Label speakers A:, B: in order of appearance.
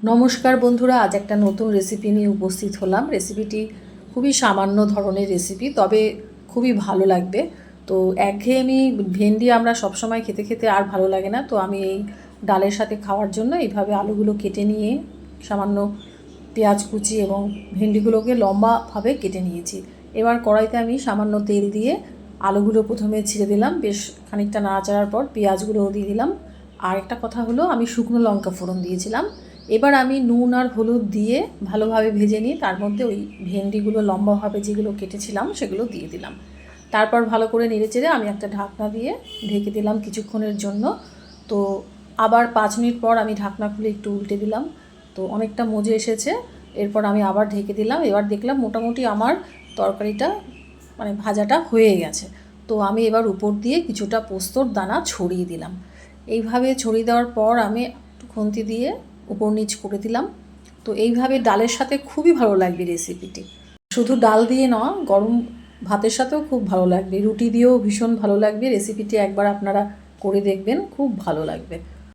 A: নমস্কার বন্ধুরা, আজ একটা নতুন রেসিপি নিয়ে উপস্থিত হলাম। রেসিপিটি খুবই সামান্য ধরনের রেসিপি, তবে খুবই ভালো লাগবে। তো একঘেয়েমি ভেন্ডি আমরা সবসময় খেতে খেতে আর ভালো লাগে না। তো আমি এই ডালের সাথে খাওয়ার জন্য এইভাবে আলুগুলো কেটে নিয়ে সামান্য পেঁয়াজ কুচি এবং ভেন্ডিগুলোকে লম্বাভাবে কেটে নিয়েছি। এবার কড়াইতে আমি সামান্য তেল দিয়ে আলুগুলো প্রথমে ছিঁড়ে দিলাম, বেশ খানিকটা নাড়াচাড়ার পর পেঁয়াজগুলোও দিয়ে দিলাম। আর একটা কথা হলো, আমি শুকনো লঙ্কা ফোড়ন দিয়েছিলাম। এবার আমি নুন আর হলুদ দিয়ে ভালোভাবে ভেজে নিয়ে তার মধ্যে ওই ভেন্ডিগুলো লম্বাভাবে যেগুলো কেটেছিলাম সেগুলো দিয়ে দিলাম। তারপর ভালো করে নেড়েচেড়ে আমি একটা ঢাকনা দিয়ে ঢেকে দিলাম কিছুক্ষণের জন্য। তো আবার 5 মিনিট পর আমি ঢাকনা খুলে একটু উল্টে দিলাম। তো অনেকটা মজে এসেছে। এরপর আমি আবার ঢেকে দিলাম। এবার দেখলাম মোটামুটি আমার তরকারিটা ভাজাটা হয়ে গেছে। তো আমি এবার উপর দিয়ে কিছুটা পোস্তর দানা ছড়িয়ে দিলাম। এইভাবে ছড়িয়ে দেওয়ার পর আমি একটু খুন্তি দিয়ে উপর নিচ করে দিলাম। তো এইভাবে ডালের সাথে খুবই ভালো লাগবে রেসিপিটি। শুধু ডাল দিয়ে নয়, গরম ভাতের সাথেও খুব ভালো লাগবে, রুটি দিয়েও ভীষণ ভালো লাগবে। রেসিপিটি একবার আপনারা করে দেখবেন, খুব ভালো লাগবে।